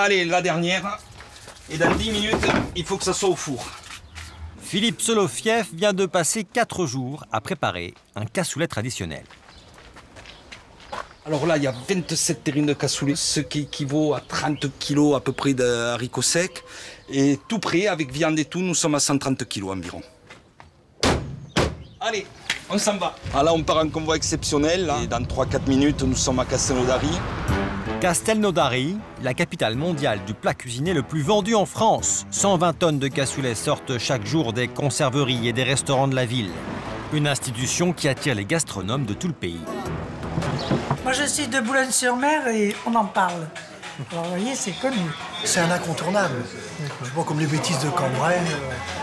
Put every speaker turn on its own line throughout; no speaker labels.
Allez, la dernière. Et dans 10 minutes, il faut que ça soit au four.
Philippe Solofiev vient de passer 4 jours à préparer un cassoulet traditionnel.
Alors là, il y a 27 terrines de cassoulet, ce qui équivaut à 30 kg à peu près de haricots secs. Et tout prêt, avec viande et tout, nous sommes à 130 kg environ. Allez, on s'en va. Ah, là, on part en convoi exceptionnel. Là. Et dans 3-4 minutes, nous sommes à Castelnaudary.
Castelnaudary, la capitale mondiale du plat cuisiné le plus vendu en France. 120 tonnes de cassoulet sortent chaque jour des conserveries et des restaurants de la ville. Une institution qui attire les gastronomes de tout le pays.
Moi, je suis de Boulogne-sur-Mer et on en parle. Alors, vous voyez, c'est connu.
C'est un incontournable. Je vois comme les bêtises de Cambrai,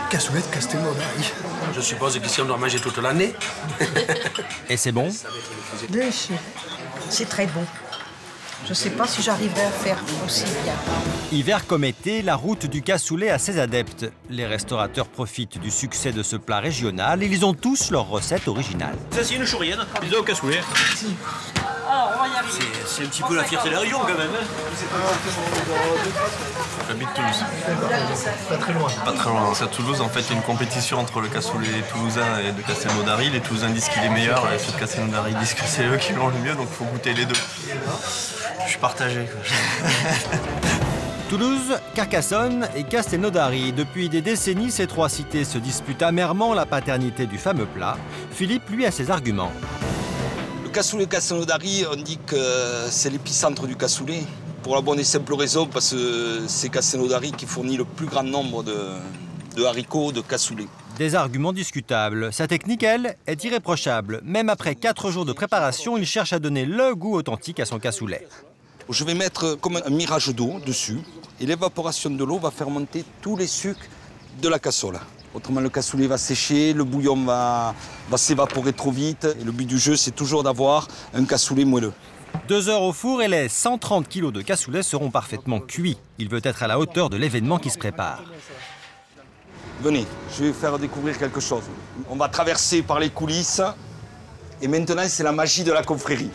cassoulet de Castelnaudary.
Je suppose qu'ici, on doit manger toute l'année.
Et c'est bon?
Délicieux. C'est très bon. Je ne sais pas si j'arriverai à faire aussi bien.
Hiver comme été, la route du cassoulet a ses adeptes. Les restaurateurs profitent du succès de ce plat régional et ils ont tous leur recette originale.
Ça, c'est une chourienne, des au cassoulet.
Alors, on va y arriver.
C'est un petit peu la fierté de la région, quand même.
J'habite Toulouse.
Pas très loin.
Pas très loin. C'est à Toulouse, en fait, il y a une compétition entre le cassoulet toulousain et de Castelnaudary. Les Toulousains disent qu'il est meilleur et ceux de Castelnaudary disent que c'est eux qui l'ont le mieux, donc il faut goûter les deux. Je suis partagé.
Toulouse, Carcassonne et Castelnaudary. Depuis des décennies, ces 3 cités se disputent amèrement la paternité du fameux plat. Philippe, lui, a ses arguments.
Le cassoulet Castelnaudary, on dit que c'est l'épicentre du cassoulet. Pour la bonne et simple raison, parce que c'est Castelnaudary qui fournit le plus grand nombre de haricots, de cassoulet.
Des arguments discutables. Sa technique, elle, est irréprochable. Même après 4 jours de préparation, il cherche à donner le goût authentique à son cassoulet.
Je vais mettre comme un mirage d'eau dessus. Et l'évaporation de l'eau va faire monter tous les sucres de la casserole. Autrement, le cassoulet va sécher, le bouillon va s'évaporer trop vite. Et le but du jeu, c'est toujours d'avoir un cassoulet moelleux.
2 heures au four et les 130 kilos de cassoulet seront parfaitement cuits. Il veut être à la hauteur de l'événement qui se prépare.
Venez, je vais faire découvrir quelque chose. On va traverser par les coulisses. Et maintenant, c'est la magie de la confrérie.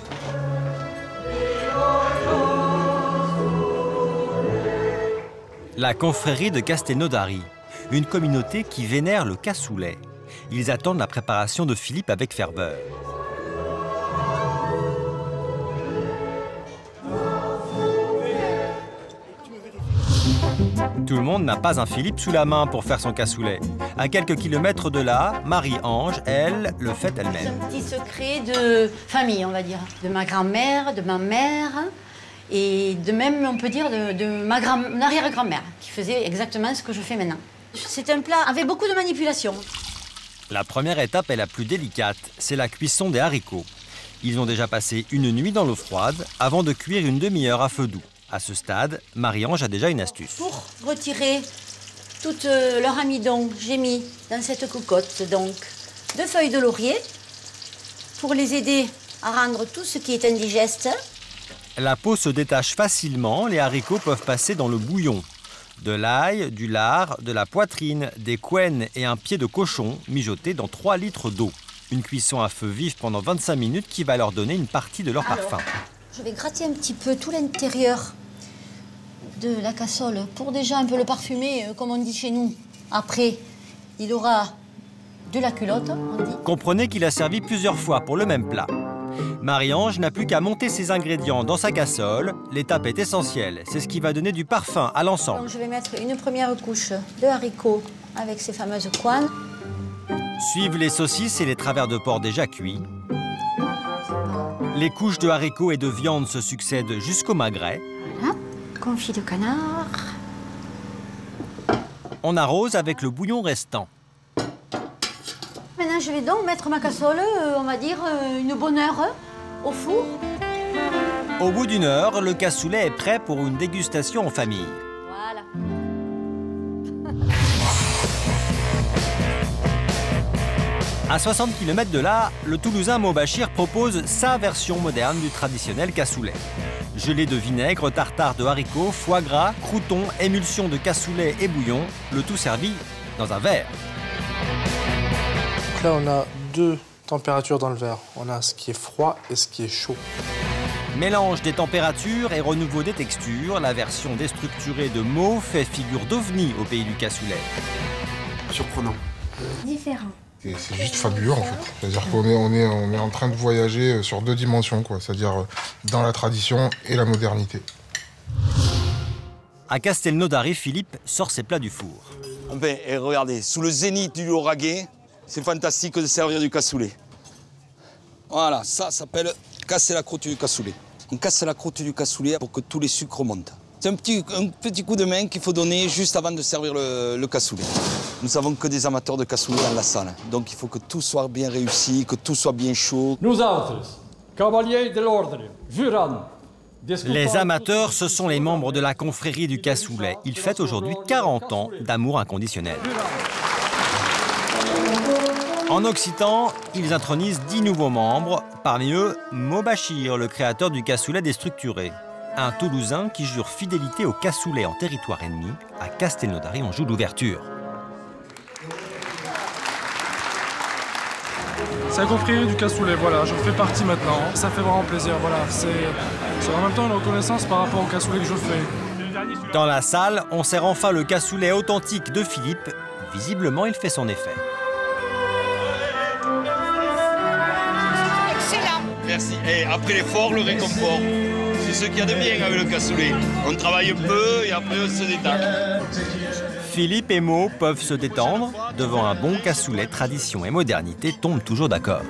La confrérie de Castelnaudary, une communauté qui vénère le cassoulet. Ils attendent la préparation de Philippe avec ferveur. Tout le monde n'a pas un Philippe sous la main pour faire son cassoulet. À quelques kilomètres de là, Marie-Ange, elle, le fait elle-même.
C'est un petit secret de famille, on va dire. De ma grand-mère, de ma mère, et de même, on peut dire, de ma arrière-grand-mère, qui faisait exactement ce que je fais maintenant. C'est un plat avec beaucoup de manipulation.
La première étape est la plus délicate, c'est la cuisson des haricots. Ils ont déjà passé une nuit dans l'eau froide avant de cuire une demi-heure à feu doux. À ce stade, Marie-Ange a déjà une astuce.
Pour retirer tout leur amidon, j'ai mis dans cette cocotte donc 2 feuilles de laurier pour les aider à rendre tout ce qui est indigeste.
La peau se détache facilement, les haricots peuvent passer dans le bouillon. De l'ail, du lard, de la poitrine, des couennes et un pied de cochon mijotés dans 3 litres d'eau. Une cuisson à feu vif pendant 25 minutes qui va leur donner une partie de leur parfum.
Je vais gratter un petit peu tout l'intérieur de la casserole pour déjà un peu le parfumer, comme on dit chez nous. Après, il aura de la culotte, on dit.
Comprenez qu'il a servi plusieurs fois pour le même plat. Marie-Ange n'a plus qu'à monter ses ingrédients dans sa casserole. L'étape est essentielle. C'est ce qui va donner du parfum à l'ensemble.
Donc je vais mettre une première couche de haricots avec ces fameuses couennes.
Suivent les saucisses et les travers de porc déjà cuits. Les couches de haricots et de viande se succèdent jusqu'au magret.
Voilà, confit de canard.
On arrose avec le bouillon restant.
Maintenant, je vais donc mettre ma casserole, on va dire, une bonne heure au four.
Au bout d'une heure, le cassoulet est prêt pour une dégustation en famille.
Voilà.
À 60 km de là, le Toulousain Mobachir propose sa version moderne du traditionnel cassoulet. Gelée de vinaigre, tartare de haricots, foie gras, croûtons, émulsion de cassoulet et bouillon, le tout servi dans un verre.
Donc là, on a 2 températures dans le verre. On a ce qui est froid et ce qui est chaud.
Mélange des températures et renouveau des textures, la version déstructurée de Meaux fait figure d'ovni au pays du cassoulet.
Surprenant.
Différent.
C'est juste fabuleux en fait. C'est-à-dire qu'on est en train de voyager sur 2 dimensions, quoi. C'est-à-dire dans la tradition et la modernité.
À Castelnaudary, Philippe sort ses plats du four.
Enfin, et regardez, sous le zénith du Lauragais, c'est fantastique de servir du cassoulet. Voilà, ça s'appelle casser la croûte du cassoulet. On casse la croûte du cassoulet pour que tous les sucres remontent. C'est un petit coup de main qu'il faut donner juste avant de servir le cassoulet. Nous n'avons que des amateurs de cassoulet dans la salle, donc il faut que tout soit bien réussi, que tout soit bien chaud.
Nous autres, cavaliers de l'ordre, jurons.
Les amateurs, ce sont les membres de la confrérie du cassoulet. Ils fêtent aujourd'hui 40 ans d'amour inconditionnel. En occitan, ils intronisent 10 nouveaux membres, parmi eux Meaux Bachir, le créateur du cassoulet déstructuré. Un Toulousain qui jure fidélité au cassoulet en territoire ennemi. À Castelnaudary, on joue l'ouverture.
C'est la confrérie du cassoulet, voilà, j'en fais partie maintenant. Ça fait vraiment plaisir, voilà. C'est en même temps une reconnaissance par rapport au cassoulet que je fais.
Dans la salle, on sert enfin le cassoulet authentique de Philippe. Visiblement, il fait son effet.
Excellent.
Merci. Et après l'effort, le réconfort. C'est ce qu'il y a de bien avec le cassoulet. On travaille un peu et après on se détend.
Philippe et Meaux peuvent se détendre. Devant un bon cassoulet, tradition et modernité tombent toujours d'accord.